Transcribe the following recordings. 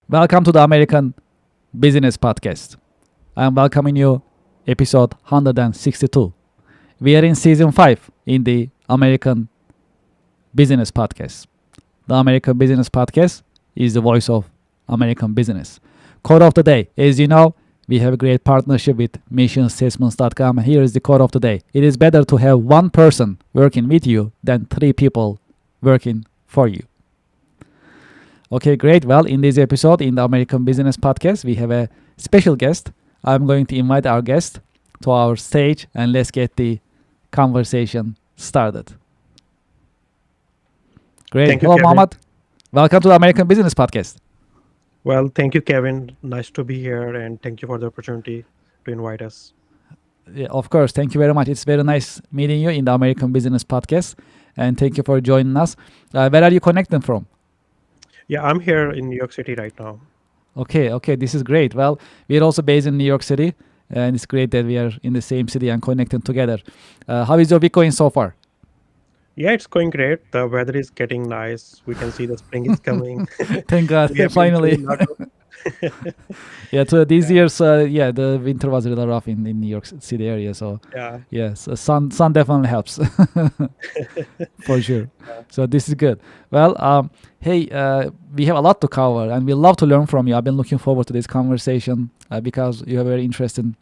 Welcome to the American Business Podcast. I am welcoming you, episode 162. We are in season 5 in the American Business Podcast. The American Business Podcast is the voice of American business. Quote of the day. As you know, we have a great partnership with missionstatements.com. Here is the quote of the day. It is better to have one person working with you than three people working for you. Okay, great. Well, in this episode, in the American Business Podcast, we have a special guest. I'm going to invite our guest to our stage and let's get the conversation started. Great. Thank you, Hello, Kevin. Mohammed. Welcome to the American Business Podcast. Well, thank you, Kevin. Nice to be here, and thank you for the opportunity to invite us. Yeah, of course. Thank you very much. It's very nice meeting you in the American Business Podcast. And thank you for joining us. Where are you connecting from? Yeah, I'm here in New York City right now. Okay. This is great. Well, we are also based in New York City. And it's great that we are in the same city and connecting together. How is your week going so far? Yeah, it's going great. The weather is getting nice. We can see the spring is coming. Thank God, We have been through finally. a lot of. Yeah, to these Yeah, years, the winter was a little rough in New York City area. So, yeah, yes, sun definitely helps for sure. yeah. So this is good. Well, hey, we have a lot to cover, and we love to learn from you. I've been looking forward to this conversation because you have a very interesting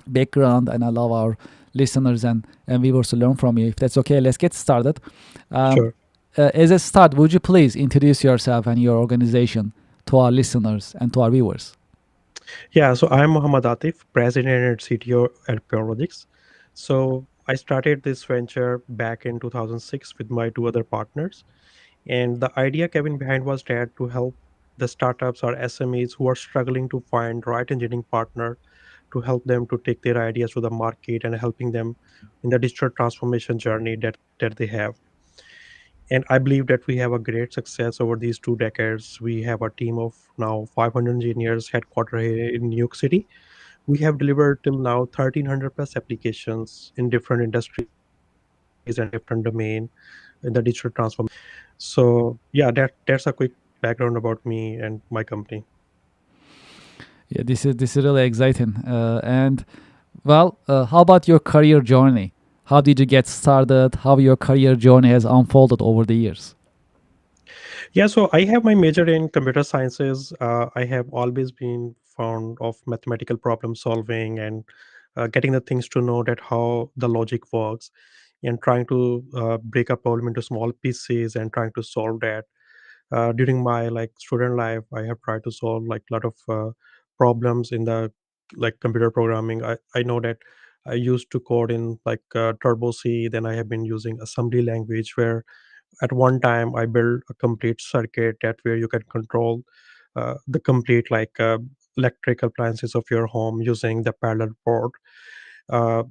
background, and I love our listeners and viewers to learn from you. If that's okay, let's get started. Um, Sure. as a start, would you please introduce yourself and your organization to our listeners and to our viewers? Yeah, so I'm Muhammad Atif, President and CTO at Purologics. So I started this venture back in 2006 with my two other partners. And the idea, Kevin, behind was that to help the startups or SMEs who are struggling to find right engineering partner to help them to take their ideas to the market and helping them in the digital transformation journey that they have. And I believe that we have a great success over these 2 decades. We have a team of now 500 engineers headquartered here in New York City. We have delivered till now 1,300 plus applications in different industries and different domain in the digital transformation. So yeah, that's a quick background about me and my company. Yeah, this is really exciting. And well, how about your career journey? How did you get started? How your career journey has unfolded over the years? Yeah, so I have my major in computer sciences. I have always been fond of mathematical problem solving and getting the things to know that how the logic works and trying to break a problem into small pieces and trying to solve that. During my like student life, I have tried to solve like a lot of problems in the like computer programming. I know that I used to code in like Turbo C. Then I have been using assembly language where at one time I built a complete circuit that where you can control the complete like electric appliances of your home using the parallel port. uh,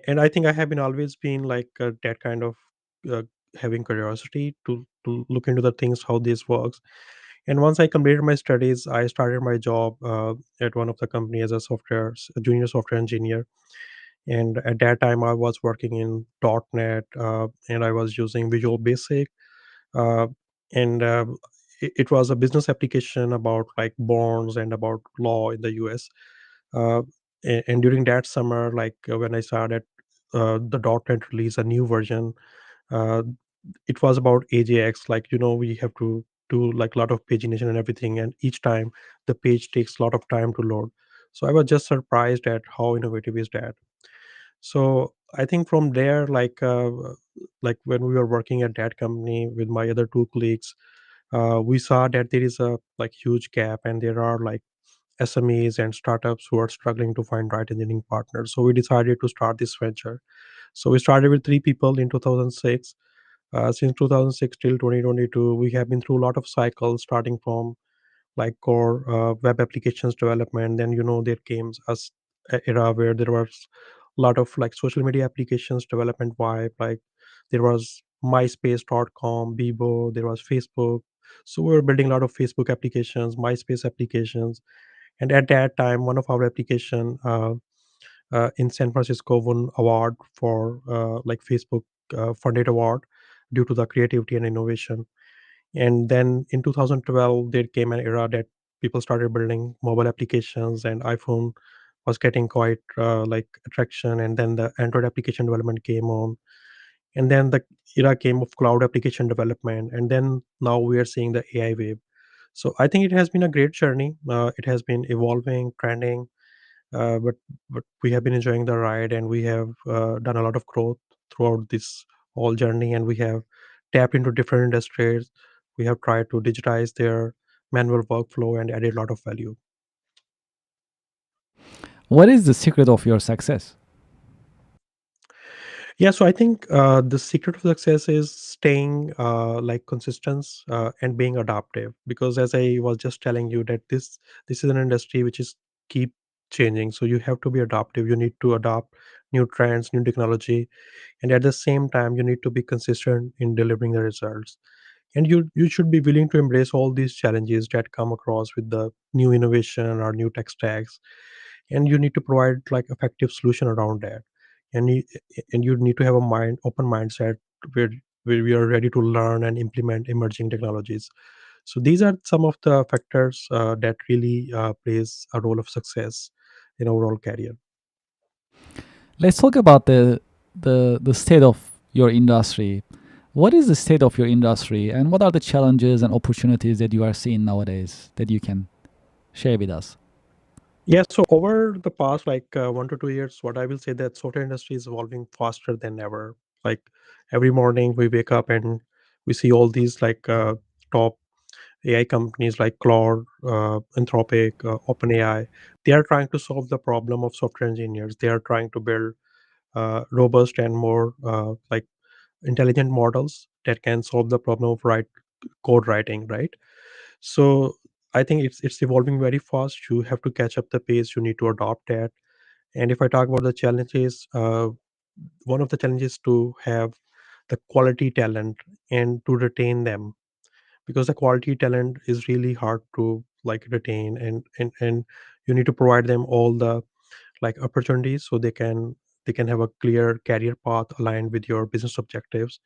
and I think I have been always been like that kind of uh, having curiosity to look into the things how this works. And once I completed my studies, I started my job at one of the company as a junior software engineer. And at that time I was working in .NET, and I was using Visual Basic, uh, and it was a business application about like bonds and about law in the US. uh, and during that summer, like when I started, the .NET released a new version. uh, it was about AJX, like we have to do like a lot of pagination and everything, and each time the page takes a lot of time to load. So I was just surprised at how innovative is that. So I think from there, like when we were working at that company with my other two colleagues, we saw that there is a like huge gap, and there are like SMEs and startups who are struggling to find right engineering partners. So we decided to start this venture. So we started with three people in 2006. Since 2006 till 2022, we have been through a lot of cycles, starting from like core web applications development. Then there came a era where there was a lot of like social media applications development vibe. Like there was myspace.com, Bebo, there was Facebook. So we were building a lot of Facebook applications, MySpace applications. And at that time, one of our application in San Francisco won award for like Facebook funded award due to the creativity and innovation. And then in 2012 there came an era that people started building mobile applications, and iPhone was getting quite like attraction, and then the Android application development came on, and then the era came of cloud application development, and then now we are seeing the AI wave. So I think it has been a great journey. It has been evolving, trending, but we have been enjoying the ride, and we have done a lot of growth throughout this whole journey, and we have tapped into different industries. We have tried to digitize their manual workflow and added a lot of value. What is the secret of your success? Yeah, so I think the secret of success is staying like consistent and being adaptive. Because as I was just telling you, that this is an industry which is keep changing. So you have to be adaptive. You need to adopt new trends, new technology, and at the same time, you need to be consistent in delivering the results. And you should be willing to embrace all these challenges that come across with the new innovation or new tech stacks, and you need to provide like effective solution around that. And you need to have a open mindset where we are ready to learn and implement emerging technologies. So these are some of the factors that really plays a role of success in overall career. Let's talk about the state of your industry. What is the state of your industry, and what are the challenges and opportunities that you are seeing nowadays that you can share with us? Yeah, so over the past like 1 to 2 years, what I will say that software industry is evolving faster than ever. Like every morning we wake up and we see all these like top AI companies like Claude, Anthropic, OpenAI. They are trying to solve the problem of software engineers. They are trying to build robust and more like intelligent models that can solve the problem of code writing, right? So I think it's evolving very fast. You have to catch up the pace. You need to adopt that. And if I talk about the challenges, one of the challenges to have the quality talent and to retain them, because the quality talent is really hard to like retain, and you need to provide them all the like opportunities so they can have a clear career path aligned with your business objectives.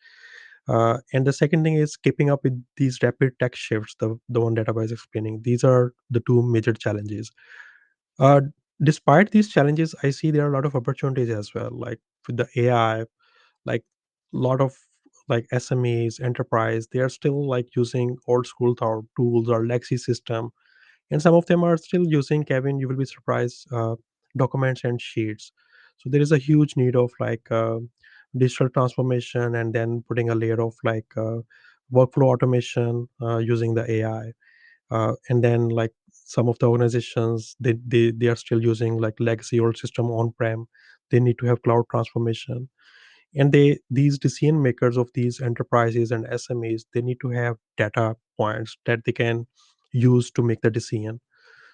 And the second thing is keeping up with these rapid tech shifts, the one that I was explaining. These are the two major challenges. uh, Despite these challenges, I see there are a lot of opportunities as well, like with the AI. Like a lot of like SMEs enterprise, they are still like using old school tools or legacy system, and some of them are still using, Kevin, you will be surprised, documents and sheets. So there is a huge need of like digital transformation, and then putting a layer of like workflow automation using the AI. And then like some of the organizations, they are still using like legacy old system on prem. They need to have cloud transformation, and these decision makers of these enterprises and SMEs, they need to have data points that they can use to make the decision.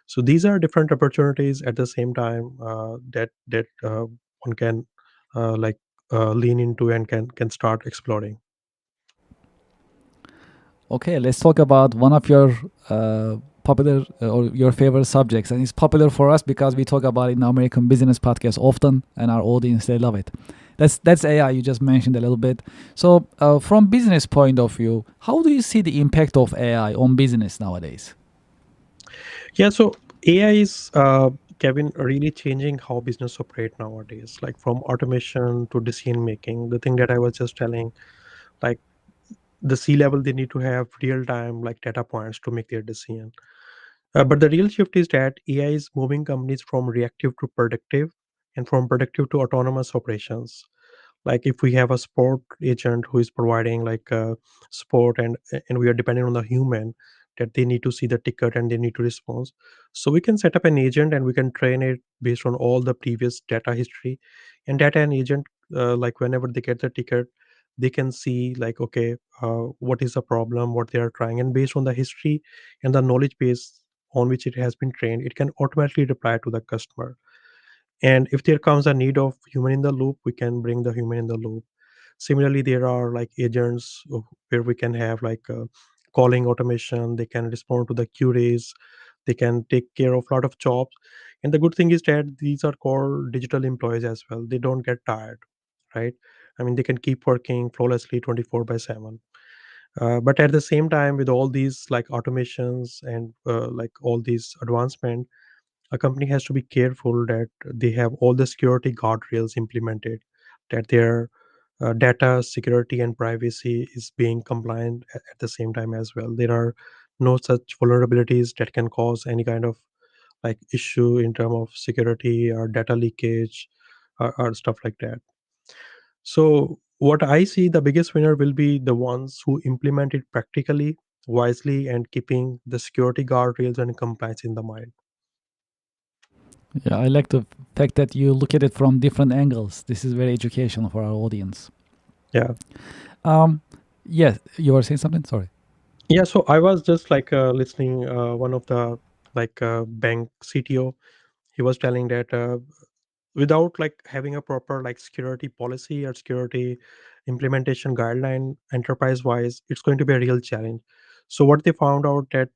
So these are different opportunities at the same time that one can like lean into and can start exploring. Okay, let's talk about one of your popular or your favorite subjects, and it's popular for us because we talk about it in American Business Podcast often, and our audience they love it. That's AI. You just mentioned a little bit. So, from business point of view, how do you see the impact of AI on business nowadays? Yeah, so AI is, Kevin, really changing how business operate nowadays, like from automation to decision making. The thing that I was just telling, like the C level, they need to have real time like data points to make their decision. But the real shift is that AI is moving companies from reactive to predictive, and from predictive to autonomous operations. Like if we have a sport agent who is providing like sport, and we are depending on the human, that they need to see the ticket and they need to respond. So we can set up an agent and we can train it based on all the previous data history, and data and agent, like whenever they get the ticket, they can see like, okay, what is the problem, what they are trying, and based on the history and the knowledge base on which it has been trained, it can automatically reply to the customer. And if there comes a need of human in the loop, we can bring the human in the loop. Similarly, there are like agents where we can have like calling automation. They can respond to the queries. They can take care of a lot of jobs. And the good thing is that these are called digital employees as well. They don't get tired, right? I mean, they can keep working flawlessly 24 by 7. But at the same time, with all these like automations and like all these advancement, a company has to be careful that they have all the security guardrails implemented, that their data security and privacy is being compliant at the same time as well. There are no such vulnerabilities that can cause any kind of like issue in terms of security or data leakage, or stuff like that. So what I see, the biggest winner will be the ones who implement it practically, wisely, and keeping the security guardrails and compliance in the mind. Yeah, I like the fact that you look at it from different angles. This is very educational for our audience. Yeah. Um, yes, you were saying something. Sorry. Yeah, so I was just like listening one of the like bank CTO. He was telling that without like having a proper like security policy or security implementation guideline enterprise wise, it's going to be a real challenge. So what they found out that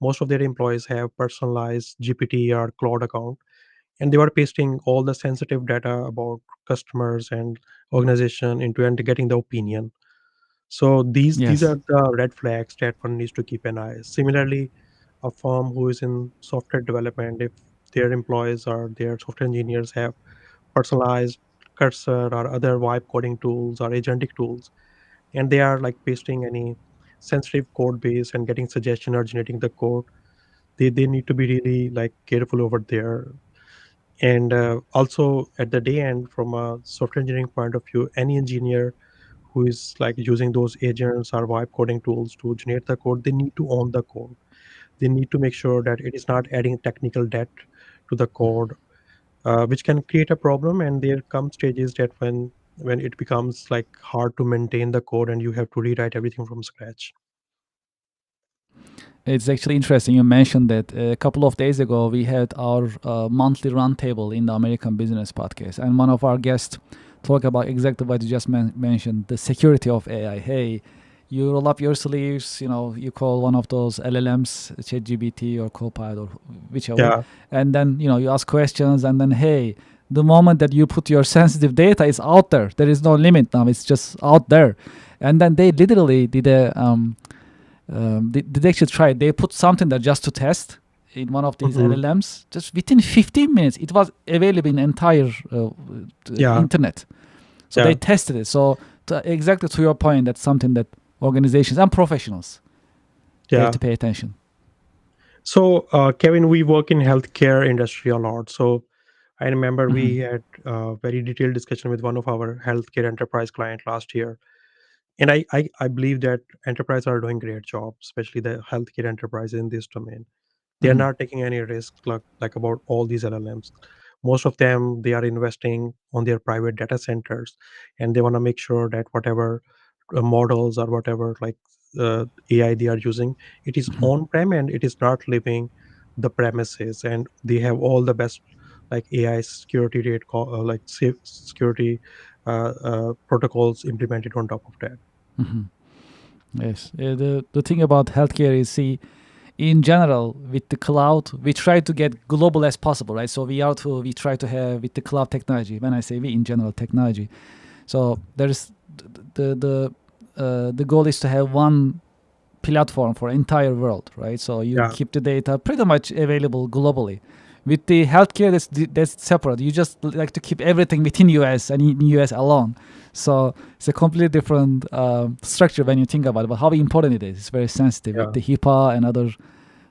most of their employees have personalized GPT or cloud account, and they were pasting all the sensitive data about customers and organization into and getting the opinion. So these Yes. are the red flags that one needs to keep an eye. Similarly, a firm who is in software development, if their employees or their software engineers have personalized cursor or other vibe coding tools or agentic tools, and they are like pasting any sensitive code base and getting suggestion or generating the code, they need to be really like careful over there. And also at the day end, from a software engineering point of view, any engineer who is like using those agents or vibe coding tools to generate the code, they need to own the code. They need to make sure that it is not adding technical debt to the code, which can create a problem. And there come stages that when it becomes like hard to maintain the code and you have to rewrite everything from scratch. It's actually interesting you mentioned that. A couple of days ago, we had our monthly roundtable in the American Business Podcast, and one of our guests talked about exactly what you just mentioned, the security of AI. Hey, you roll up your sleeves, you call one of those LLMs, ChatGPT or Copilot or whichever, Yeah. and then, you ask questions, and then, hey, the moment that you put your sensitive data is out there. There is no limit now. It's just out there. And then they literally did they actually try. They put something there just to test in one of these Hmm. LLMs. Just within 15 minutes, it was available in entire Yeah. internet. So they Yeah. tested it. So exactly to your point, that's something that organizations and professionals they have Yeah. to pay attention. So Kevin, we work in healthcare industry a lot. So I remember Hmm. we had a very detailed discussion with one of our healthcare enterprise client last year. And I believe that enterprise are doing great job, especially the healthcare enterprise in this domain. They are Hmm. not taking any risk like about all these LLMs. Most of them, they are investing on their private data centers, and they want to make sure that whatever models or whatever like AI they are using, it is Hmm. on prem and it is not leaving the premises, and they have all the best like AI security rate like safe security protocols implemented on top of that. Hmm. Yes. The thing about healthcare is, see, in general with the cloud we try to get global as possible, right? So we try to have with the cloud technology. When I say we, in general technology, so there's the goal is to have one platform for entire world, right? So you Yeah. keep the data pretty much available globally. With the healthcare, that's separate. You just like to keep everything within US and in US alone. So it's a completely different structure when you think about it. But how important it is, it's very sensitive with Yeah. the HIPAA and other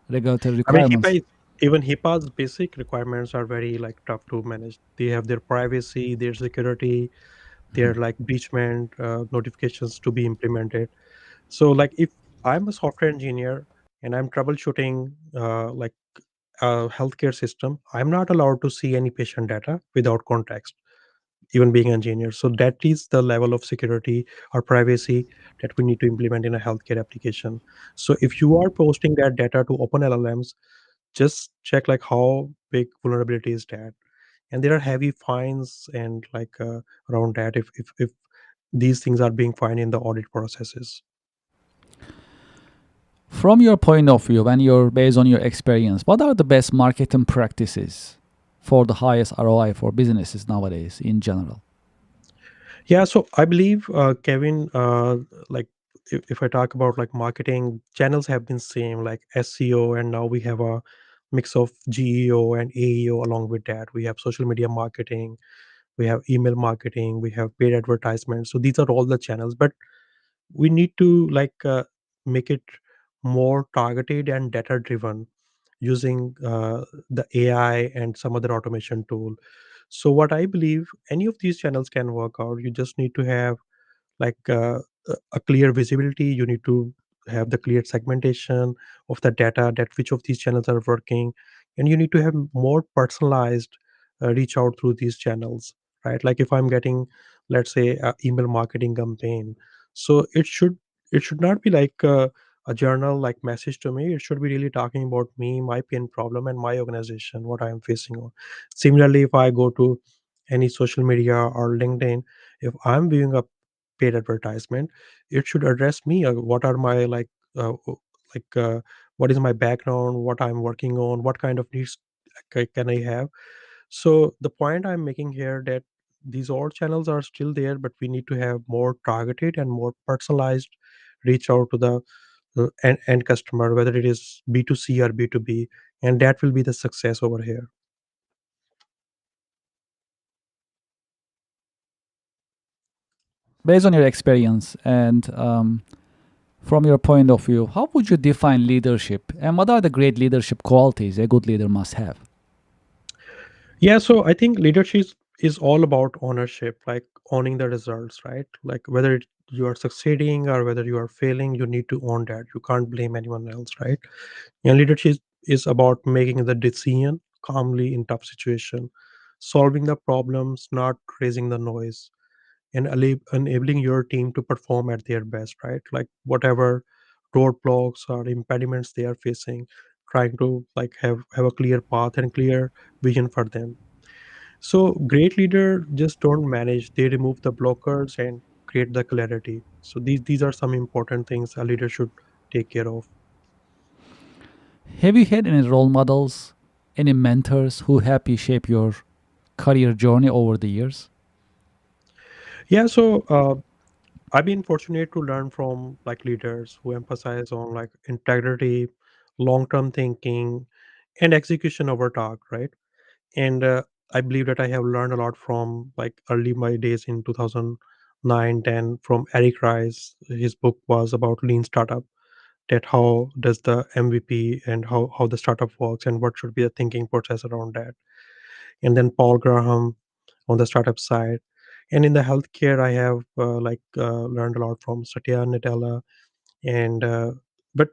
regulatory I mean, HIPAA requirements. is, even HIPAA's basic requirements are very like tough to manage. They have their privacy, their security, their like breachment notifications to be implemented. So like if I'm a software engineer and I'm troubleshooting like a healthcare system, I'm not allowed to see any patient data without context, even being an engineer. So that is the level of security or privacy that we need to implement in a healthcare application. So if you are posting that data to open LLMs, just check like how big vulnerability is that. And there are heavy fines and like around that if these things are being fined in the audit processes. From your point of view, when you're based on your experience, what are the best marketing practices for the highest ROI for businesses nowadays in general? Yeah, so I believe Kevin, like if I talk about like marketing, channels have been same like SEO, and now we have a mix of GEO and AEO. Along with that, we have social media marketing, we have email marketing, we have paid advertisements. So these are all the channels, but we need to make it more targeted and data driven using the AI and some other automation tool. So what I believe, any of these channels can work out. You just need to have like a clear visibility. You need to have the clear segmentation of the data, that which of these channels are working, and you need to have more personalized reach out through these channels, right? Like if I'm getting, let's say, a email marketing campaign, so it should not be like a journal like message to me. It should be really talking about me, my pain problem, and my organization, what I am facing on. Similarly, if I go to any social media or LinkedIn, if I'm viewing a paid advertisement, it should address me. What are my like what is my background, what I'm working on, what kind of needs can I have. So the point I'm making here, that these all channels are still there, but we need to have more targeted and more personalized reach out to the end customer, whether it is B2C or B2B, and that will be the success over here. Based on your experience and from your point of view, how would you define leadership, and what are the great leadership qualities a good leader must have? Yeah, so I think leadership is all about ownership, like owning the results, right? Like whether you are succeeding or whether you are failing, you need to own that. You can't blame anyone else, right? And leadership is about making the decision calmly in tough situation, solving the problems, not raising the noise, and enabling your team to perform at their best, right? Like whatever roadblocks or impediments they are facing, trying to like have a clear path and clear vision for them. So great leader just don't manage, they remove the blockers and create the clarity. So these are some important things a leader should take care of. Have you had any role models, any mentors who help you shape your career journey over the years? Yeah, so I've been fortunate to learn from like leaders who emphasize on like integrity, long-term thinking, and execution over talk, right? And I believe that I have learned a lot from like early my days in 2009, 10 from Eric Rice. His book was about lean startup, that how does the MVP and how the startup works and what should be the thinking process around that. And then Paul Graham on the startup side. And in the healthcare, I have learned a lot from Satya Nadella. And but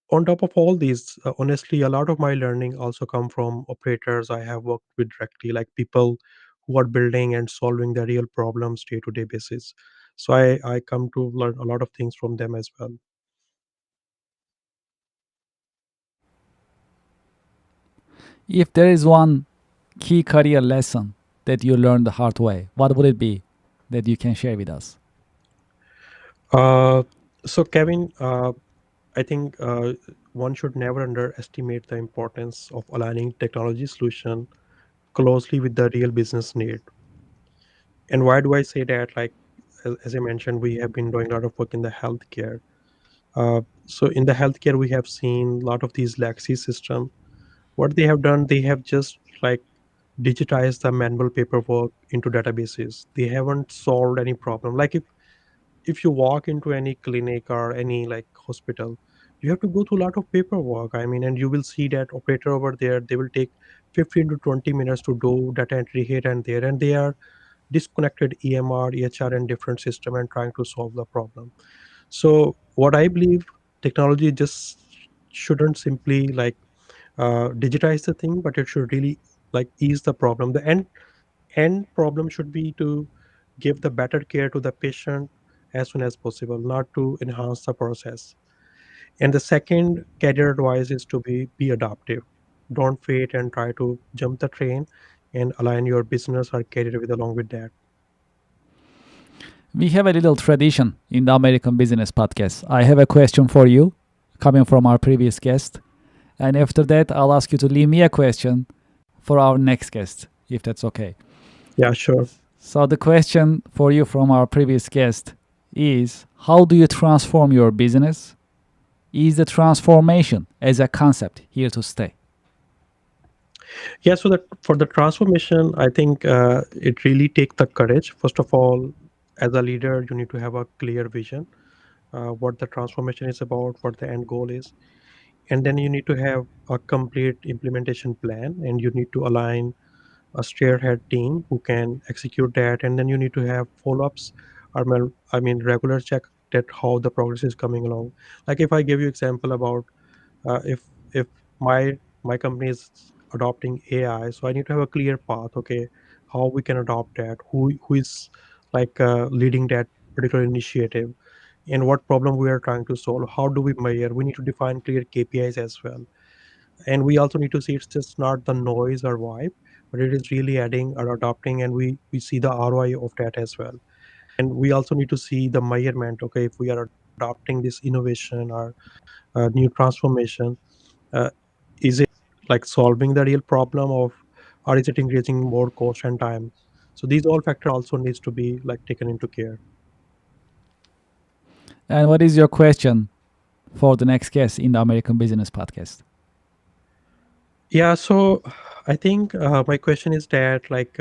on top of all these, honestly, a lot of my learning also come from operators I have worked with directly, like people who are building and solving the real problems day to day basis. So I come to learn a lot of things from them as well. If there is one key career lesson that you learned the hard way, what would it be that you can share with us? Uh, so Kevin, I think one should never underestimate the importance of aligning technology solution closely with the real business need. And why do I say that? Like as I mentioned, we have been doing a lot of work in the healthcare. So in the healthcare, we have seen a lot of these legacy system. What they have done, they have just like digitized the manual paperwork into databases. They haven't solved any problem. Like if you walk into any clinic or any like hospital, you have to go through a lot of paperwork. I mean, and you will see that operator over there, they will take 15 to 20 minutes to do data entry here and there, and they are disconnected EMR, EHR, and different system and trying to solve the problem. So what I believe, technology just shouldn't simply digitize the thing, but it should really like ease the problem. The end problem should be to give the better care to the patient as soon as possible, not to enhance the process. And the second career advice is to be adaptive. Don't wait and try to jump the train, and align your business or career with along with that. We have a little tradition in the American Business Podcast. I have a question for you coming from our previous guest. And after that, I'll ask you to leave me a question for our next guest, if that's okay. Yeah, sure. So, the question for you from our previous guest is how do you transform your business? Is the transformation as a concept here to stay? Yeah, so that for the transformation, I think it really takes the courage. First of all, as a leader, you need to have a clear vision, what the transformation is about, what the end goal is, and then you need to have a complete implementation plan, and you need to align a spearhead team who can execute that, and then you need to have follow-ups, I mean regular check that how the progress is coming along. Like if I give you example about if my company is adopting AI, so I need to have a clear path. Okay, how we can adopt that? Who is like leading that particular initiative, and what problem we are trying to solve? How do we measure? We need to define clear KPIs as well, and we also need to see it's just not the noise or vibe, but it is really adding or adopting, and we see the ROI of that as well. And we also need to see the measurement. Okay, if we are adopting this innovation or new transformation, uh, is it like solving the real problem of, or is it increasing more cost and time? So these all factor also needs to be like taken into care. And what is your question for the next guest in the American Business Podcast? Yeah, so I think my question is that like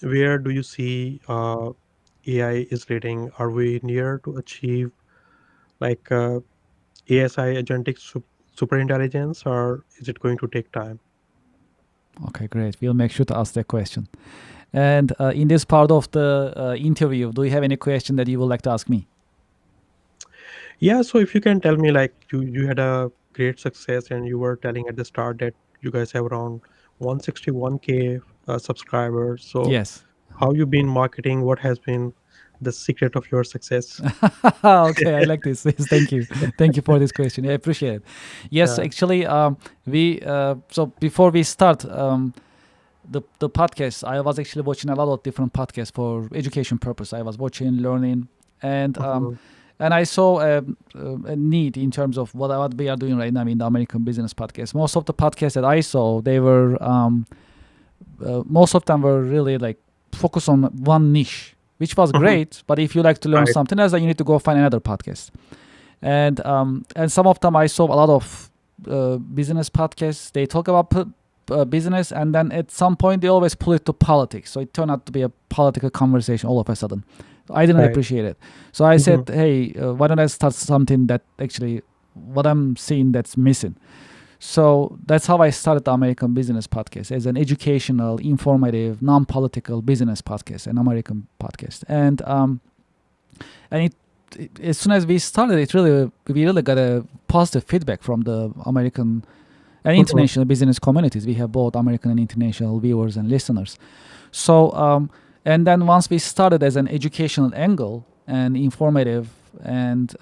where do you see AI is leading? Are we near to achieve like ASI agentic super intelligence, or is it going to take time? Okay, great. We'll make sure to ask that question. And in this part of the interview, do you have any question that you would like to ask me? Yeah, so if you can tell me, like you had a great success, and you were telling at the start that you guys have around 161K subscribers. So Yes. how you been marketing? What has been the secret of your success? Okay, I like this. Yes, thank you. Thank you for this question. I appreciate it. Yes, Yeah. actually, we so before we start the podcast, I was actually watching a lot of different podcasts for education purpose. I was watching, learning, and Mhm. and I saw a need in terms of what we are doing right now in the American Business Podcast. Most of the podcasts that I saw, they were most of them were really like focused on one niche, which was Mhm. great. But if you like to learn Right. something else, then you need to go find another podcast. And some of them I saw a lot of business podcasts. They talk about business, and then at some point they always pull it to politics. So it turned out to be a political conversation all of a sudden. I didn't Right. appreciate it. So I said, Mhm. hey, why don't I start something that actually what I'm seeing that's missing? So that's how I started the American Business Podcast as an educational, informative, non-political business podcast, an American podcast. And as soon as we started, we really got a positive feedback from the American and Mhm. international business communities. We have both American and international viewers and listeners. So, and then once we started as an educational angle and informative, and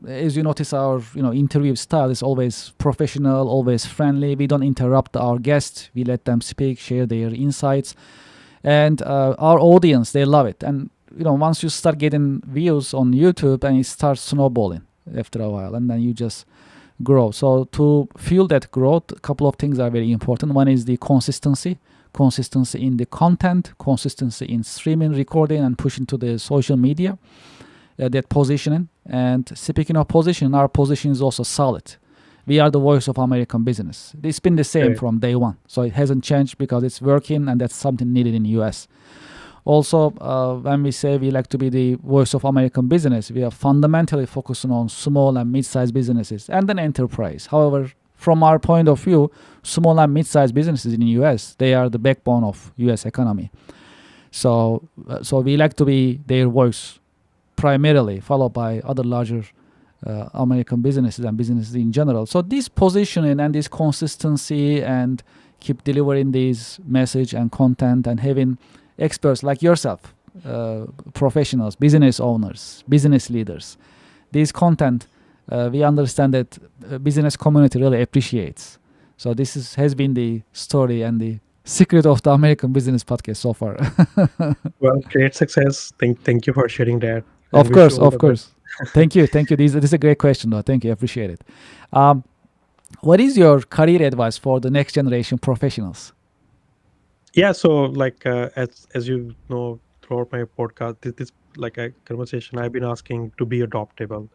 as you notice, our interview style is always professional, always friendly. We don't interrupt our guests. We let them speak, share their insights, and our audience, they love it. And once you start getting views on YouTube, and it starts snowballing after a while, and then you just grow. So to fuel that growth, a couple of things are very important. One is the consistency in the content, consistency in streaming, recording, and pushing to the social media, that positioning. And speaking of position, our position is also solid. We are the voice of American business. It's been the same Right. from day one, so it hasn't changed because it's working, and that's something needed in the US. Also, when we say we like to be the voice of American business, we are fundamentally focusing on small and mid-sized businesses and then enterprise. However, from our point of view, small and mid-sized businesses in the US, they are the backbone of US economy. So we like to be their voice primarily, followed by other larger American businesses and businesses in general. So this positioning and this consistency and keep delivering these message and content and having experts like yourself, professionals, business owners, business leaders, these content, we understand that business community really appreciates. So has been the story and the secret of the American Business Podcast so far. Well, great success. Thank you for sharing that, and Of wish you course, all of the best. course. Thank you. This is a great question, though. Thank you, appreciate it. Um, what is your career advice for the next generation professionals? Yeah, so like as you know throughout my podcast, this like a conversation, I've been asking to be adaptable.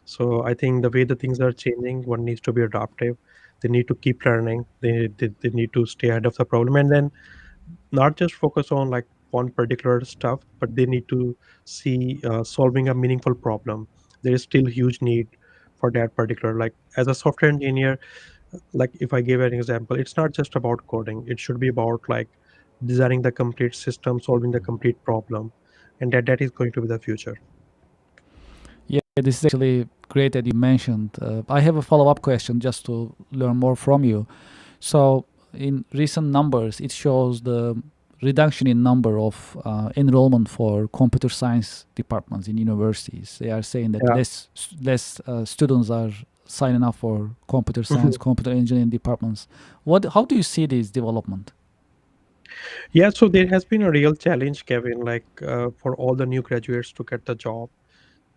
So I think the way the things are changing, one needs to be adaptive. They need to keep learning. They need to stay ahead of the problem, and then not just focus on like one particular stuff, but they need to see solving a meaningful problem. There is still huge need for that particular, like as a software engineer, like if I give an example, it's not just about coding. It should be about like designing the complete system, solving the complete problem, and that is going to be the future. Yeah, this is actually great that you mentioned. I have a follow-up question just to learn more from you. So, in recent numbers, it shows the reduction in number of enrollment for computer science departments in universities. They are saying that Yeah. less students are signing up for computer science, Mhm. computer engineering departments. What? How do you see this development? Yeah, so there has been a real challenge, Kevin, like for all the new graduates to get the job.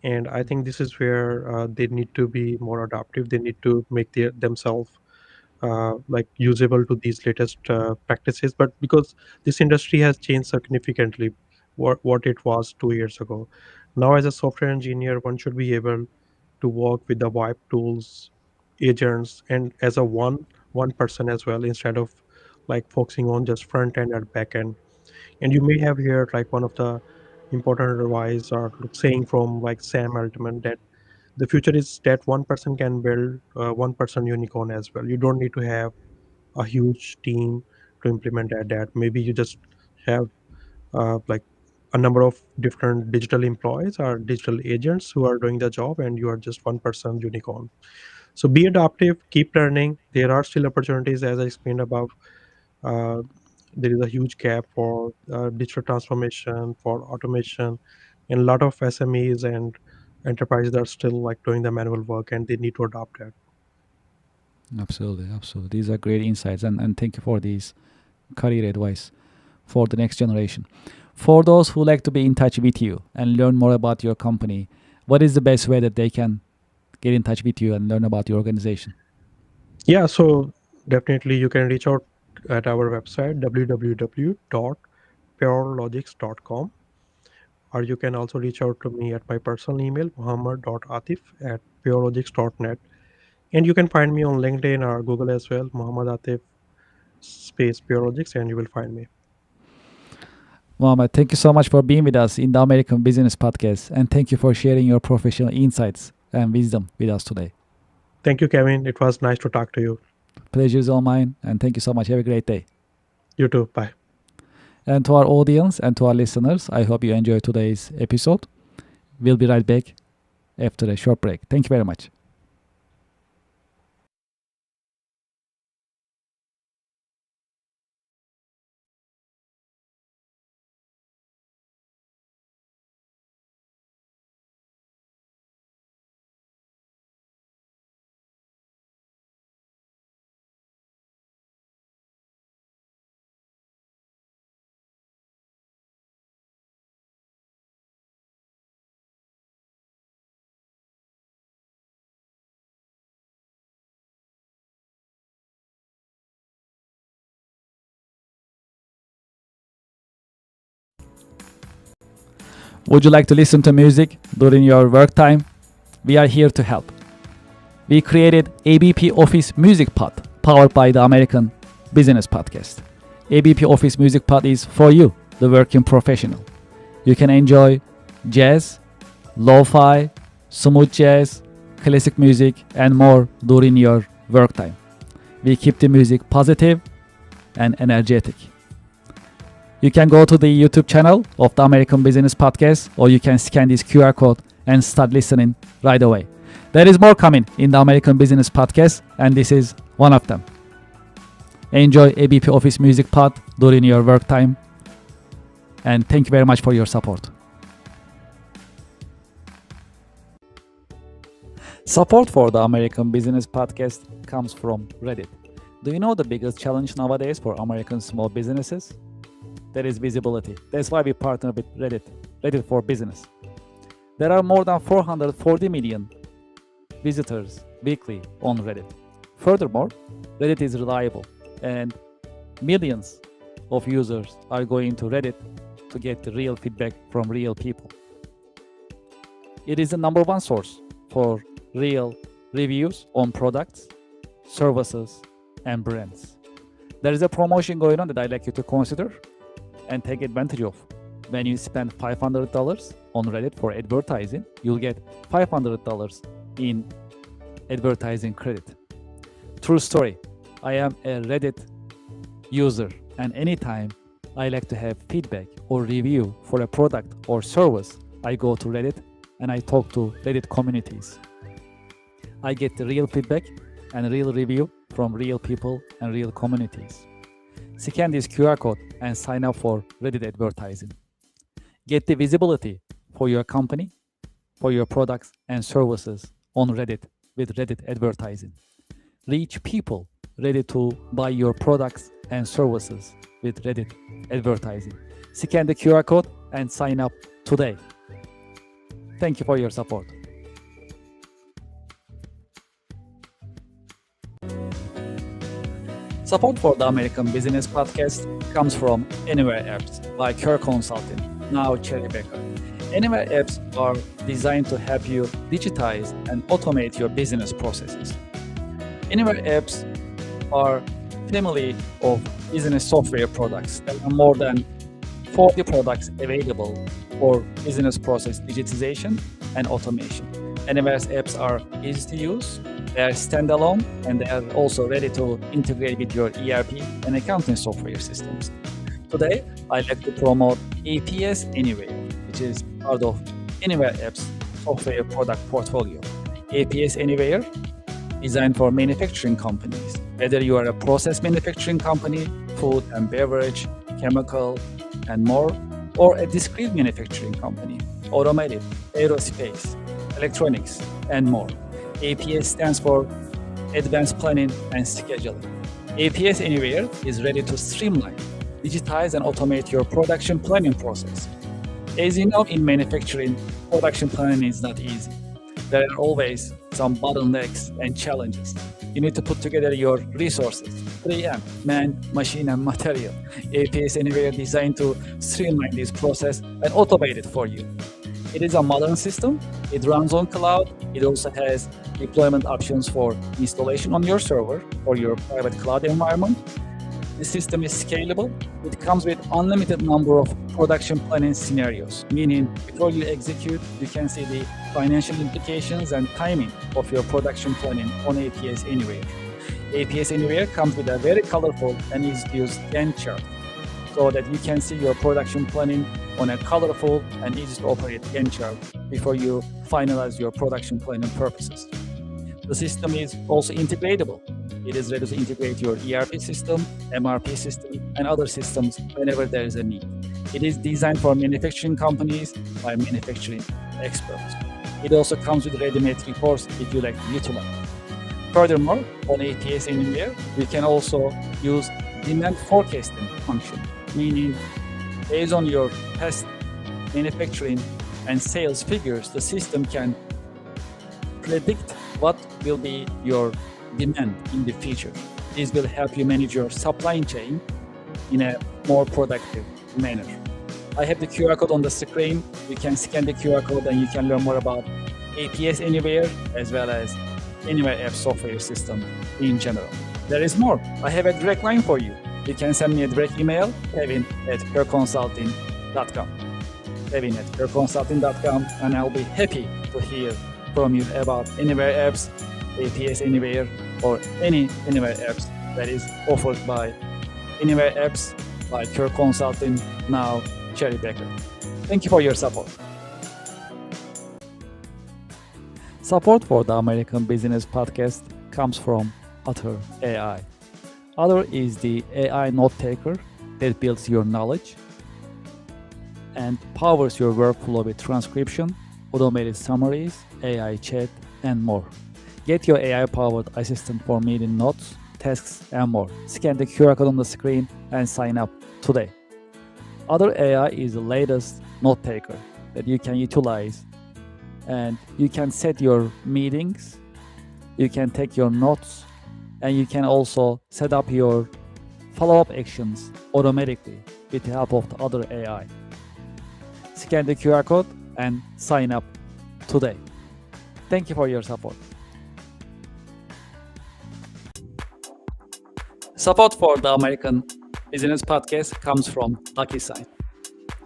And I think this is where they need to be more adaptive. They need to make themselves like usable to these latest practices. But because this industry has changed significantly, what it was 2 years ago, now as a software engineer, one should be able to work with the wipe tools, agents, and as a one person as well, instead of like focusing on just front end and back end. And you may have heard like one of the important advice or saying from like Sam Altman, that the future is that one person can build one person unicorn as well. You don't need to have a huge team to implement that. Maybe you just have like a number of different digital employees or digital agents who are doing the job, and you are just one person unicorn. So be adaptive, keep learning. There are still opportunities, as I explained above. uh, there is a huge gap for digital transformation, for automation, and a lot of SMEs and enterprises are still like doing the manual work, and they need to adopt that. Absolutely, absolutely. These are great insights, and thank you for these career advice for the next generation. For those who like to be in touch with you and learn more about your company, what is the best way that they can get in touch with you and learn about your organization? Yeah, so definitely you can reach out at our website www.purelogix.com, or you can also reach out to me at my personal email muhammad.atif@purelogix.net, and you can find me on LinkedIn or Google as well, Muhammad Atif space Purelogix, and you will find me. Mohammed, thank you so much for being with us in the American Business Podcast, and thank you for sharing your professional insights and wisdom with us today. Thank you, Kevin. It was nice to talk to you. Pleasure is all mine, and thank you so much. Have a great day. You too. Bye. And to our audience and to our listeners, I hope you enjoyed today's episode. We'll be right back after a short break. Thank you very much. Would you like to listen to music during your work time? We are here to help. We created ABP Office Music Pod, powered by the American Business Podcast. ABP Office Music Pod is for you, the working professional. You can enjoy jazz, lo-fi, smooth jazz, classic music, and more during your work time. We keep the music positive and energetic. You can go to the YouTube channel of the American Business Podcast, or you can scan this QR code and start listening right away. There is more coming in the American Business Podcast, and this is one of them. Enjoy ABP Office Music Pod during your work time, and thank you very much for your support. Support for the American Business Podcast comes from Reddit. Do you know the biggest challenge nowadays for American small businesses? That is visibility. That's why we partner with Reddit for Business. There are more than 440 million visitors weekly on Reddit. Furthermore, Reddit is reliable, and millions of users are going to Reddit to get the real feedback from real people. It is the number one source for real reviews on products, services, and brands. There is a promotion going on that I'd like you to consider and take advantage of. When you spend $500 on Reddit for advertising, you'll get $500 in advertising credit. True story. I am a Reddit user, and anytime I like to have feedback or review for a product or service, I go to Reddit and I talk to Reddit communities. I get the real feedback and real review from real people and real communities. Scan this QR code and sign up for Reddit advertising. Get the visibility for your company, for your products and services on Reddit with Reddit advertising. Reach people ready to buy your products and services with Reddit advertising. Scan the QR code and sign up today. Thank you for your support. Support for the American Business Podcast comes from Anywhere Apps by Kerr Consulting, now Cherry Baker. Anywhere Apps are designed to help you digitize and automate your business processes. Anywhere Apps are family of business software products. There are more than 40 products available for business process digitization and automation. Anyware's apps are easy to use, they are standalone, and they are also ready to integrate with your ERP and accounting software systems. Today, I'd like to promote APS Anywhere, which is part of Anywhere Apps software product portfolio. APS Anywhere, designed for manufacturing companies. Whether you are a process manufacturing company, food and beverage, chemical, and more, or a discrete manufacturing company, automotive, aerospace, electronics, and more. APS stands for Advanced Planning and Scheduling. APS Anywhere is ready to streamline, digitize, and automate your production planning process. As you know, in manufacturing, production planning is not easy. There are always some bottlenecks and challenges. You need to put together your resources, 3M, man, machine, and material. APS Anywhere designed to streamline this process and automate it for you. It is a modern system. It runs on cloud. It also has deployment options for installation on your server or your private cloud environment. The system is scalable. It comes with unlimited number of production planning scenarios, meaning before you execute, you can see the financial implications and timing of your production planning on APS Anywhere. APS Anywhere comes with a very colorful and easy to use Gantt chart so that you can see your production planning on a colorful and easy to operate Gantt chart before you finalize your production planning purposes. The system is also integratable. It is ready to integrate your ERP system, MRP system, and other systems whenever there is a need. It is designed for manufacturing companies by manufacturing experts. It also comes with ready-made reports if you like to utilize. Furthermore, on APS Anywhere, you can also use demand forecasting function, meaning based on your past manufacturing and sales figures, the system can predict what will be your demand in the future. This will help you manage your supply chain in a more productive manner. I have the QR code on the screen. You can scan the QR code and you can learn more about APS Anywhere as well as Anywhere App software system in general. There is more. I have a direct line for you. You can send me a direct email, kevin@kerconsulting.com. kevin@kerconsulting.com, and I'll be happy to hear from you about Anywhere Apps, APS Anywhere, or any Anywhere Apps that is offered by Anywhere Apps by Kerr Consulting, now Cherry Baker. Thank you for your support. Support for the American Business Podcast comes from Otter AI. Otter is the AI note taker that builds your knowledge and powers your workflow with transcription, automated summaries, AI chat, and more. Get your AI-powered assistant for meeting notes, tasks, and more. Scan the QR code on the screen and sign up today. Otter AI is the latest note taker that you can utilize, and you can set your meetings, you can take your notes, and you can also set up your follow-up actions automatically with the help of the Otter AI. Scan the QR code and sign up today. Thank you for your support. Support for the American Business Podcast comes from DocuSign.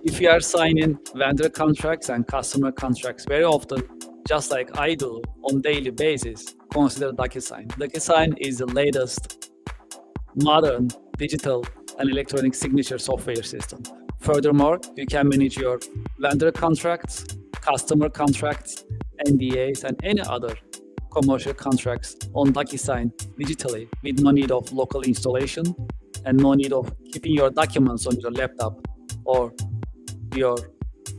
If you are signing vendor contracts and customer contracts very often, just like I do on daily basis, consider DocuSign. DocuSign is the latest modern digital and electronic signature software system. Furthermore, you can manage your vendor contracts, customer contracts, NDAs, and any other commercial contracts on DocuSign digitally with no need of local installation and no need of keeping your documents on your laptop or your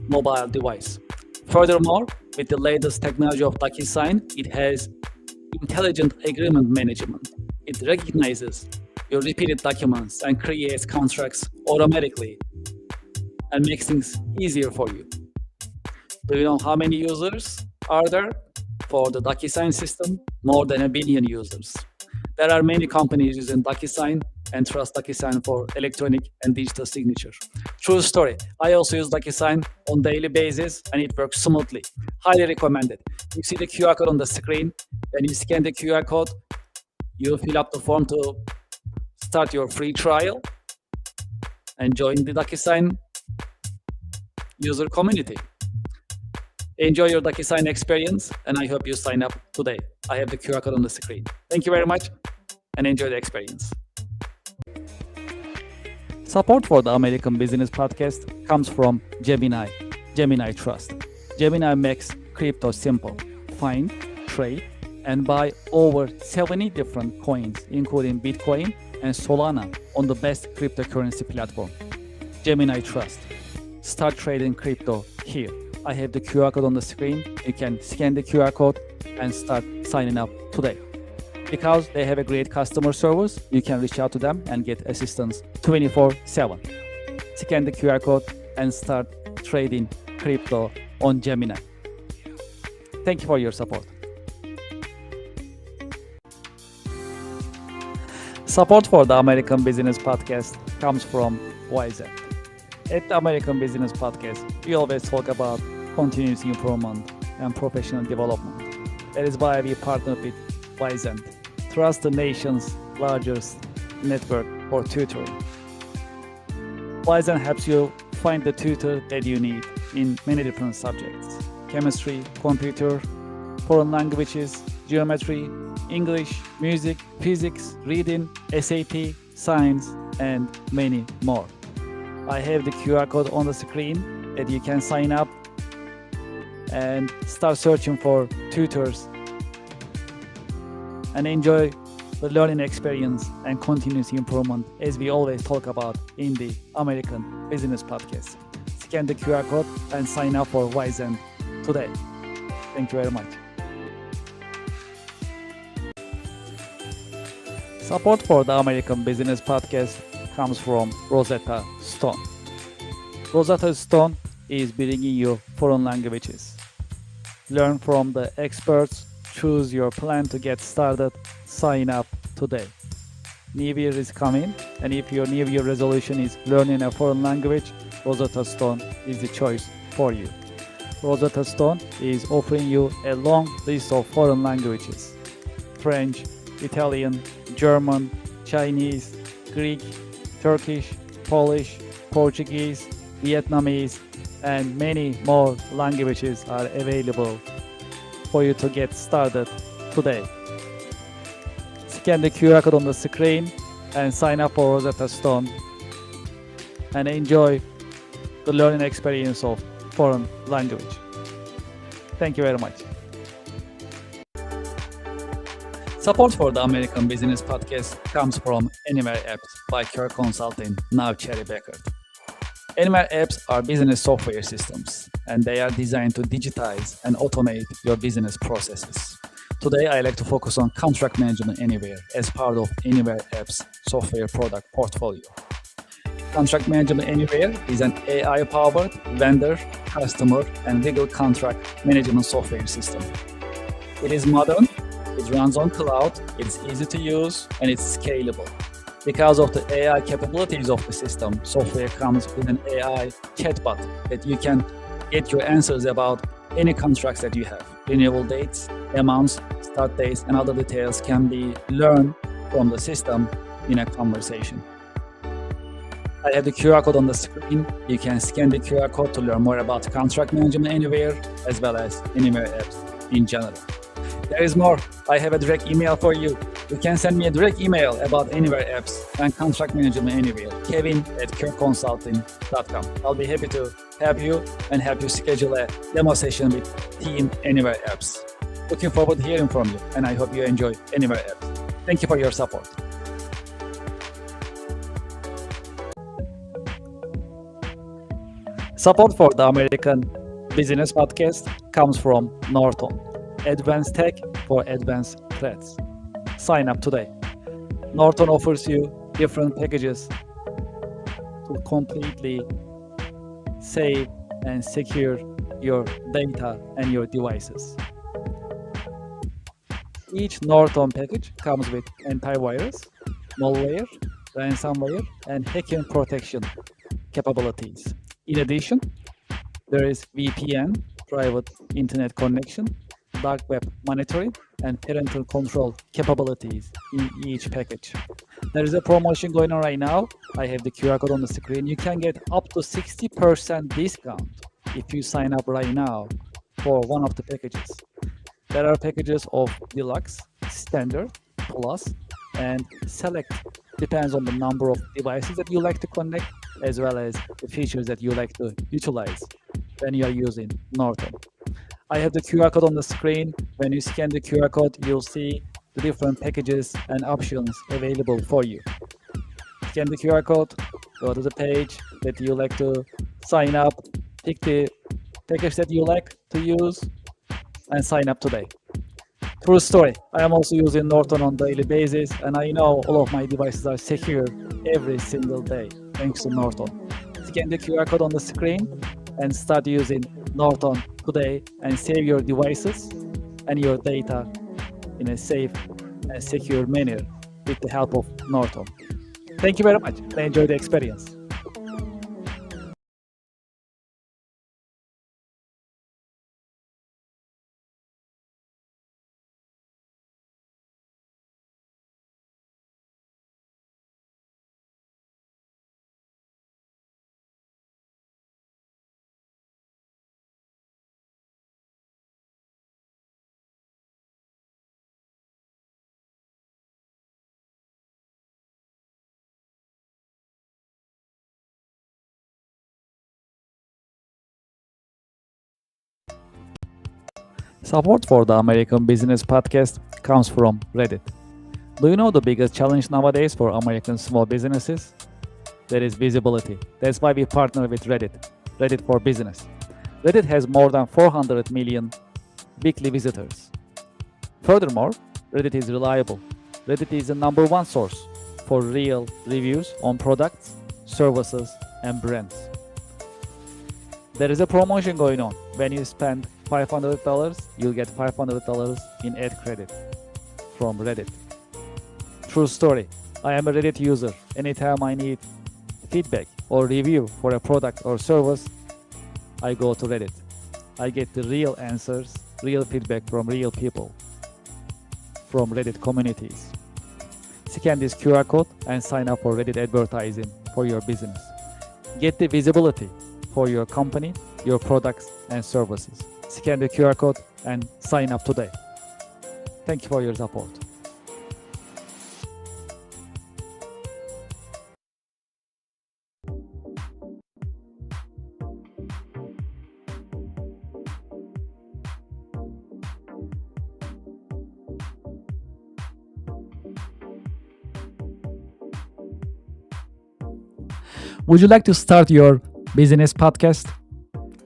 mobile device. Furthermore, with the latest technology of DocuSign, it has intelligent agreement management. It recognizes your repeated documents and creates contracts automatically and makes things easier for you. Do you know how many users are there for the DocuSign system? More than 1 billion users. There are many companies using DocuSign and trust DocuSign for electronic and digital signature. True story. I also use DocuSign on daily basis and it works smoothly. Highly recommended. You see the QR code on the screen. When you scan the QR code, you fill up the form to start your free trial and join the DocuSign user community. Enjoy your DocuSign experience, and I hope you sign up today. I have the QR code on the screen. Thank you very much, and enjoy the experience. Support for the American Business Podcast comes from Gemini Trust. Gemini makes crypto simple. Find, trade, and buy over 70 different coins, including Bitcoin and Solana, on the best cryptocurrency platform. Gemini Trust. Start trading crypto here. I have the QR code on the screen. You can scan the QR code and start signing up today. Because they have a great customer service, you can reach out to them and get assistance 24/7. Scan the QR code and start trading crypto on Gemini. Thank you for your support. Support for the American Business Podcast comes from Wizen. At the American Business Podcast, we always talk about continuous improvement and professional development. That is why we partner with Wizen, trust the nation's largest network for tutoring. Wizen helps you find the tutor that you need in many different subjects: chemistry, computer, foreign languages, geometry, English, music, physics, reading, SAT, science, and many more. I have the QR code on the screen that you can sign up and start searching for tutors and enjoy the learning experience and continuous improvement as we always talk about in the American Business Podcast. Scan the QR code and sign up for Wizen today. Thank you very much. Support for the American Business Podcast comes from Rosetta Stone. Rosetta Stone is bringing you foreign languages. Learn from the experts, choose your plan to get started, sign up today. New Year is coming, and if your New Year resolution is learning a foreign language, Rosetta Stone is the choice for you. Rosetta Stone is offering you a long list of foreign languages: French, Italian, German, Chinese, Greek, Turkish, Polish, Portuguese, Vietnamese, and many more languages are available for you to get started today. Scan the QR code on the screen and sign up for Rosetta Stone and enjoy the learning experience of foreign language. Thank you very much. Support for the American Business Podcast comes from Anywhere Apps by Kirk Consulting, now Cherry Beckert. Anywhere Apps are business software systems, and they are designed to digitize and automate your business processes. Today, I like to focus on contract management anywhere as part of Anywhere Apps software product portfolio. Contract Management Anywhere is an AI-powered vendor, customer, and legal contract management software system. It is modern, it runs on cloud, it's easy to use, and it's scalable. Because of the AI capabilities of the system, software comes with an AI chatbot that you can get your answers about any contracts that you have. Renewal dates, amounts, start dates, and other details can be learned from the system in a conversation. I have the QR code on the screen. You can scan the QR code to learn more about contract management anywhere, as well as anywhere apps in general. There is more. I have a direct email for you. You can send me a direct email about anywhere apps and contract management anywhere. Kevin@careconsulting.com. I'll be happy to help you and help you schedule a demo session with Team Anywhere Apps. Looking forward to hearing from you, and I hope you enjoy Anywhere Apps. Thank you for your support. Support for the American Business Podcast comes from Norton, advanced tech for advanced threats. Sign up today. Norton offers you different packages to completely save and secure your data and your devices. Each Norton package comes with antivirus, malware, ransomware, and hacking protection capabilities. In addition, there is VPN, private internet connection, dark web monitoring, and parental control capabilities in each package. There is a promotion going on right now. I have the QR code on the screen. You can get up to 60% discount if you sign up right now for one of the packages. There are packages of Deluxe, Standard, Plus, and Select. Depends on the number of devices that you like to connect, as well as the features that you like to utilize when you are using Norton. I have the QR code on the screen. When you scan the QR code, you'll see the different packages and options available for you. Scan the QR code, go to the page that you like to sign up, pick the package that you like to use, and sign up today. True story. I am also using Norton on a daily basis, and I know all of my devices are secure every single day, thanks to Norton. Scan the QR code on the screen and start using Norton today and save your devices and your data in a safe and secure manner with the help of Norton. Thank you very much and enjoy the experience. Support for the American Business Podcast comes from Reddit. Do you know the biggest challenge nowadays for American small businesses? That is visibility. That's why we partner with Reddit, Reddit for Business. Reddit has more than 400 million weekly visitors. Furthermore, Reddit is reliable. Reddit is the number one source for real reviews on products, services, and brands. There is a promotion going on. When you spend $500, you'll get $500 in ad credit from Reddit. True story. I am a Reddit user. Anytime I need feedback or review for a product or service, I go to Reddit. I get the real answers, real feedback from real people, from Reddit communities. Scan this QR code and sign up for Reddit advertising for your business. Get the visibility for your company, your products, and services. Scan the QR code and sign up today. Thank you for your support. Would you like to start your business podcast?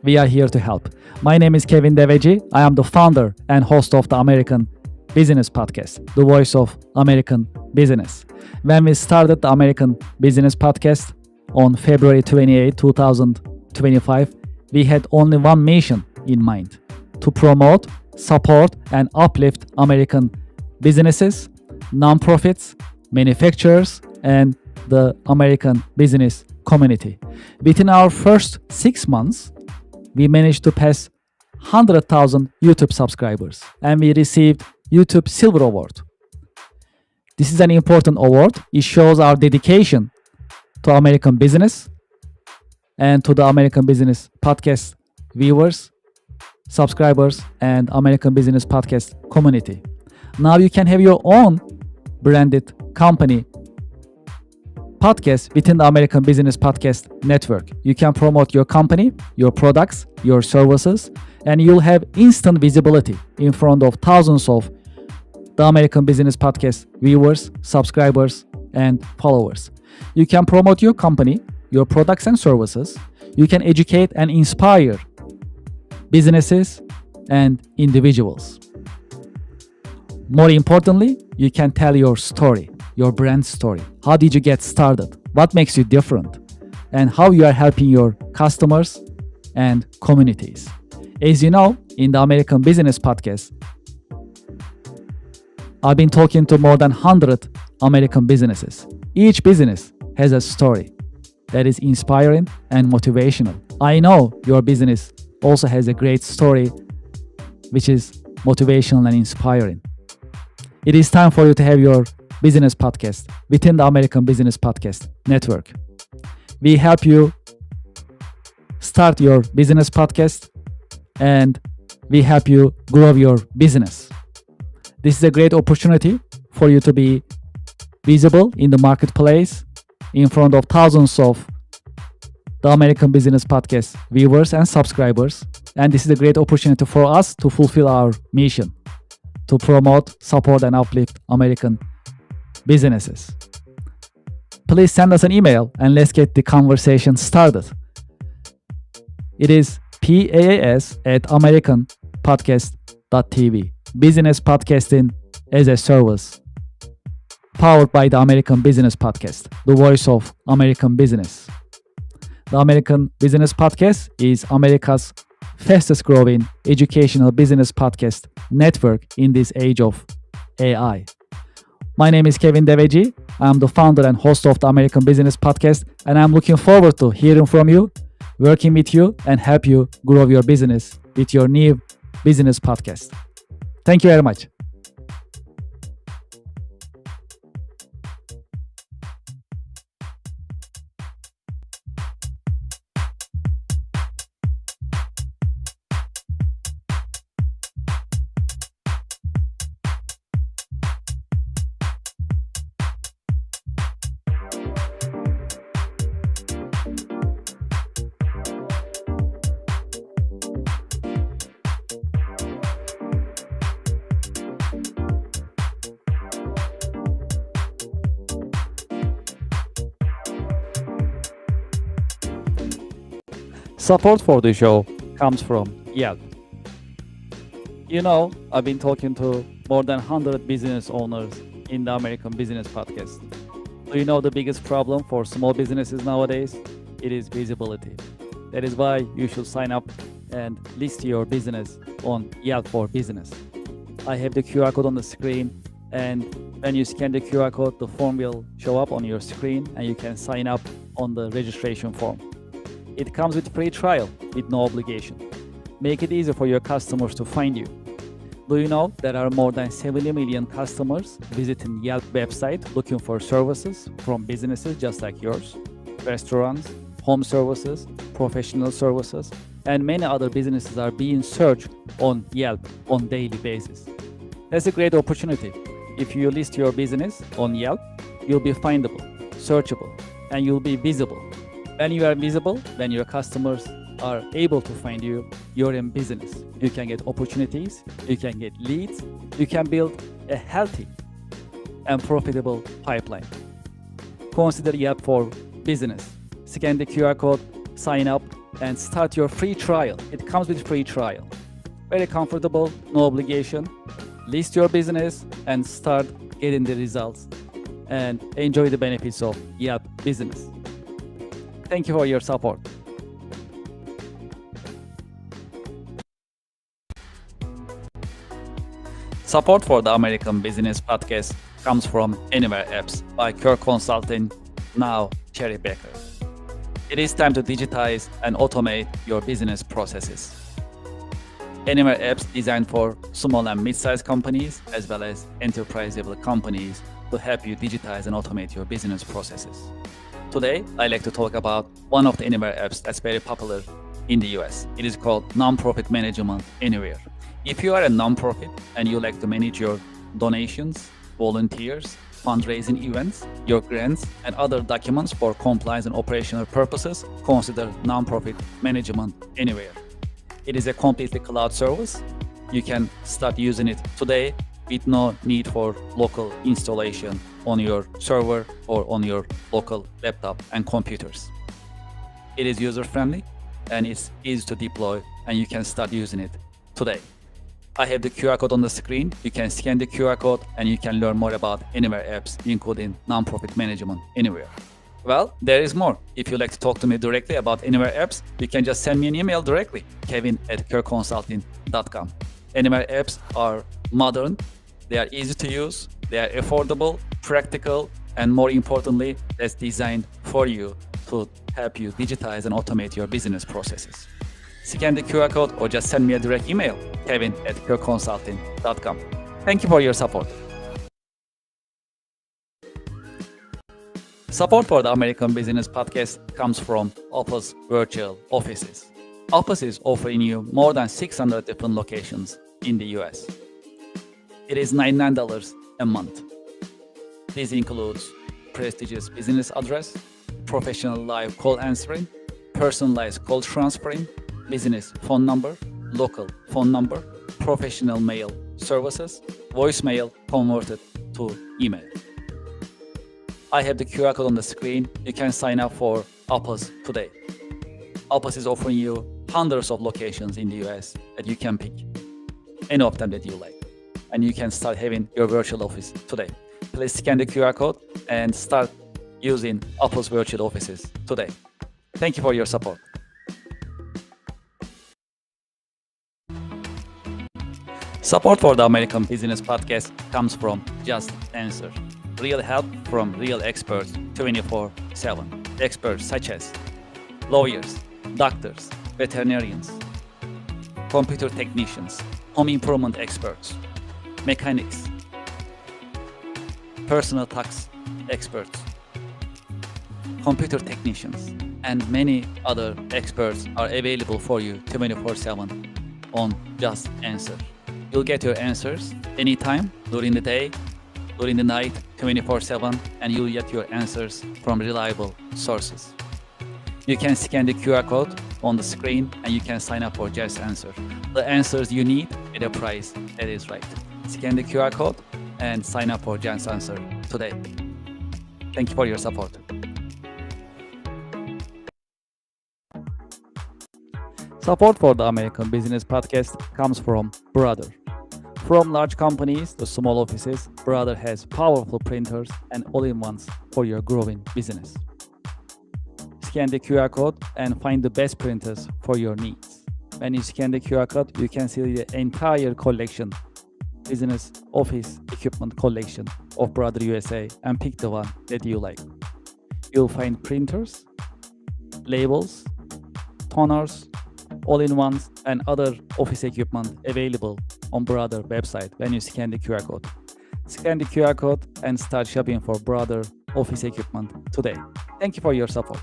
We are here to help. My name is Kevin Deveci. I am the founder and host of the American Business Podcast, the voice of American business. When we started the American Business Podcast on February 28, 2025, we had only one mission in mind: to promote, support, and uplift American businesses, nonprofits, manufacturers, and the American business community. Within our first 6 months, we managed to pass 100,000 YouTube subscribers, and we received YouTube Silver Award. This is an important award. It shows our dedication to American business and to the American Business Podcast viewers, subscribers, and American Business Podcast community. Now you can have your own branded company podcast within the American Business Podcast network. You can promote your company, your products, your services, and you'll have instant visibility in front of thousands of the American Business Podcast viewers, subscribers, and followers. You can promote your company, your products and services. You can educate and inspire businesses and individuals. More importantly, you can tell your story, your brand story. How did you get started? What makes you different? And how you are helping your customers and communities. As you know, in the American Business Podcast, I've been talking to more than 100 American businesses. Each business has a story that is inspiring and motivational. I know your business also has a great story which is motivational and inspiring. It is time for you to have your business podcast within the American Business Podcast network. We help you start your business podcast and we help you grow your business. This is a great opportunity for you to be visible in the marketplace in front of thousands of the American Business Podcast viewers and subscribers. And this is a great opportunity for us to fulfill our mission to promote, support, and uplift American businesses. Please send us an email and let's get the conversation started. It is paas@americanpodcast.tv. Business podcasting as a service. Powered by the American Business Podcast, the voice of American business. The American Business Podcast is America's fastest growing educational business podcast network in this age of AI. My name is Kevin Deveji. I'm the founder and host of the American Business Podcast, and I'm looking forward to hearing from you, working with you, and help you grow your business with your new business podcast. Thank you very much. Support for the show comes from Yelp. You know, I've been talking to more than 100 business owners in the American Business Podcast. Do you know the biggest problem for small businesses nowadays? It is visibility. That is why you should sign up and list your business on Yelp for Business. I have the QR code on the screen, and when you scan the QR code, the form will show up on your screen and you can sign up on the registration form. It comes with free trial with no obligation. Make it easy for your customers to find you. Do you know there are more than 70 million customers visiting Yelp website looking for services from businesses just like yours, restaurants, home services, professional services, and many other businesses are being searched on Yelp on daily basis. That's a great opportunity. If you list your business on Yelp, you'll be findable, searchable, and you'll be visible. When you are visible, when your customers are able to find you, you're in business. You can get opportunities, you can get leads, you can build a healthy and profitable pipeline. Consider Yelp for Business. Scan the QR code, sign up, and start your free trial. It comes with free trial. Very comfortable, no obligation. List your business and start getting the results and enjoy the benefits of Yelp Business. Thank you for your support. Support for the American Business Podcast comes from Anywhere Apps by Kirk Consulting, now Cherry Baker. It is time to digitize and automate your business processes. Anywhere apps designed for small and mid-sized companies as well as enterprise-level companies to help you digitize and automate your business processes. Today, I'd like to talk about one of the Anywhere apps that's very popular in the US. It is called Nonprofit Management Anywhere. If you are a nonprofit and you like to manage your donations, volunteers, fundraising events, your grants, and other documents for compliance and operational purposes, consider Nonprofit Management Anywhere. It is a completely cloud service. You can start using it today with no need for local installation on your server or on your local laptop and computers. It is user-friendly and it's easy to deploy, and you can start using it today. I have the QR code on the screen. You can scan the QR code and you can learn more about Anywhere apps, including Nonprofit Management Anywhere. Well, there is more. If you'd like to talk to me directly about Anywhere apps, you can just send me an email directly, kevin@kerconsulting.com. Anywhere apps are modern, they are easy to use, they are affordable, practical, and more importantly, that's designed for you to help you digitize and automate your business processes. Scan the QR code or just send me a direct email, kevin@kerconsulting.com. Thank you for your support. Support for the American Business Podcast comes from Office Virtual Offices. Office is offering you more than 600 different locations in the US. It is $99 a month. This includes prestigious business address, professional live call answering, personalized call transferring, business phone number, local phone number, professional mail services, voicemail converted to email. I have the QR code on the screen. You can sign up for Opus today. Opus is offering you hundreds of locations in the US that you can pick, any of them that you like, and you can start having your virtual office today. Please scan the QR code and start using Opus Virtual Offices today. Thank you for your support. Support for the American Business Podcast comes from Just Answer. Real help from real experts 24/7. Experts such as lawyers, doctors, veterinarians, computer technicians, home improvement experts, mechanics, personal tax experts, computer technicians, and many other experts are available for you 24/7 on Just Answer. You'll get your answers anytime, during the day, during the night, 24/7, and you'll get your answers from reliable sources. You can scan the QR code on the screen and you can sign up for Just Answer. The answers you need at a price that is right. Scan the QR code and sign up for Just Answer today. Thank you for your support. Support for the American Business Podcast comes from Brother. From large companies to small offices, Brother has powerful printers and all-in-ones for your growing business. Scan the QR code and find the best printers for your needs. When you scan the QR code, you can see the entire collection, business office equipment collection of Brother USA, and pick the one that you like. You'll find printers, labels, toners, all-in-ones, and other office equipment available on Brother website when you scan the QR code. Scan the QR code and start shopping for Brother office equipment today. Thank you for your support.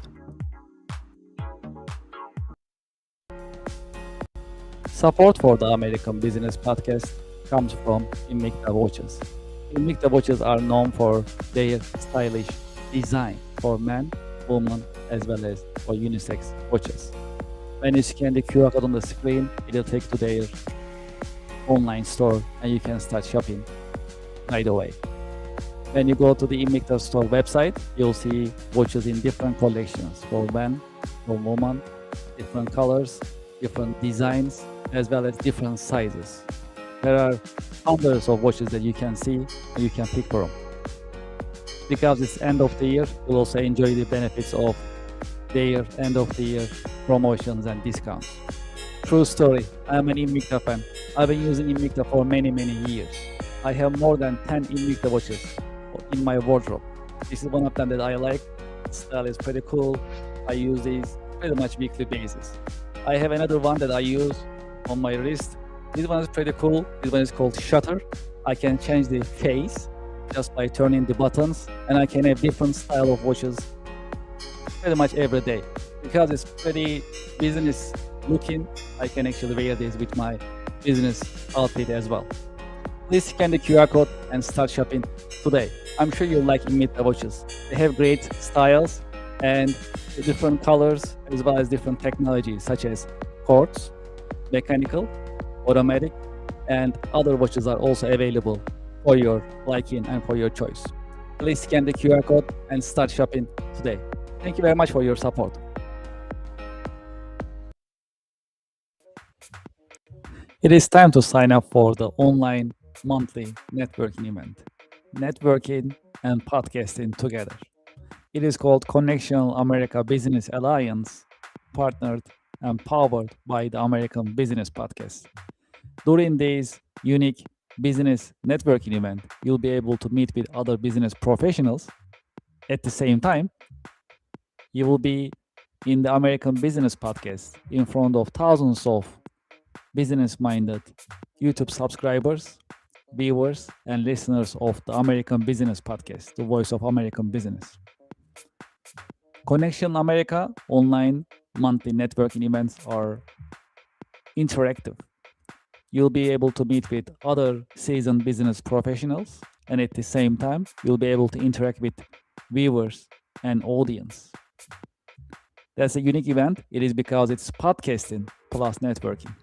Support for the American Business Podcast comes from Invicta watches. Invicta watches are known for their stylish design for men, women, as well as for unisex watches. When you scan the QR code on the screen, it will take to their online store and you can start shopping right away. When you go to the Invicta store website, you'll see watches in different collections for men, for women, different colors, different designs, as well as different sizes. There are hundreds of watches that you can see and you can pick from. Because it's end of the year, you'll also enjoy the benefits of their end of the year promotions and discounts. True story, I'm an Invicta fan. I've been using Invicta for many years. I have more than 10 Invicta watches in my wardrobe. This is one of them that I like. The style is pretty cool. I use these pretty much weekly basis. I have another one that I use on my wrist. This one is pretty cool. This one is called Shutter. I can change the face just by turning the buttons, and I can have different style of watches pretty much every day. Because it's pretty business looking, I can actually wear this with my business outfit as well. Please scan the QR code and start shopping today. I'm sure you'll like Imita watches. They have great styles and different colors as well as different technologies such as quartz, mechanical, automatic, and other watches are also available for your liking and for your choice. Please scan the QR code and start shopping today. Thank you very much for your support. It is time to sign up for the online monthly networking event. Networking and podcasting together. It is called Connection America Business Alliance, partnered and powered by the American Business Podcast. During this unique business networking event, you'll be able to meet with other business professionals. At the same time, you will be in the American Business Podcast in front of thousands of business minded YouTube subscribers, viewers, and listeners of the American Business Podcast, the voice of American business. Connection America online monthly networking events are interactive. You'll be able to meet with other seasoned business professionals, and at the same time, you'll be able to interact with viewers and audience. That's a unique event. It is because it's podcasting plus networking.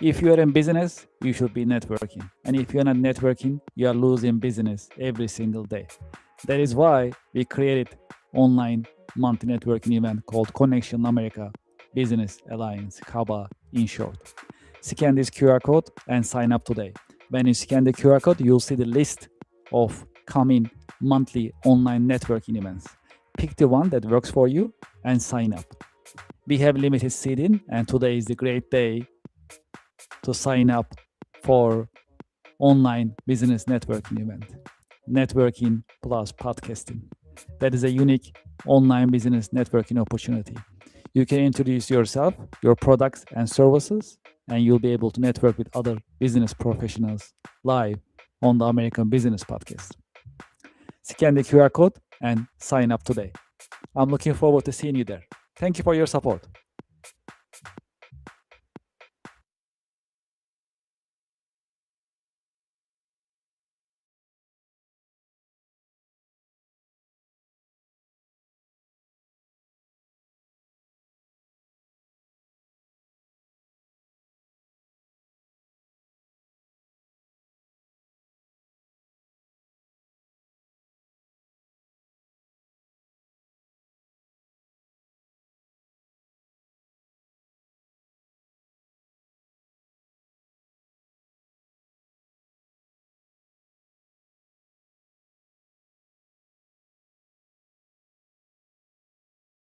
If you are in business, you should be networking. And if you're not networking, you are losing business every single day. That is why we created online monthly networking event called Connection America Business Alliance, CABA in short. Scan this QR code and sign up today. When you scan the QR code, you'll see the list of coming monthly online networking events. Pick the one that works for you and sign up. We have limited seating, and today is the great day to sign up for online business networking event. Networking plus podcasting. That is a unique online business networking opportunity. You can introduce yourself, your products and services, and you'll be able to network with other business professionals live on the American Business Podcast. Scan the QR code and sign up today. I'm looking forward to seeing you there. Thank you for your support.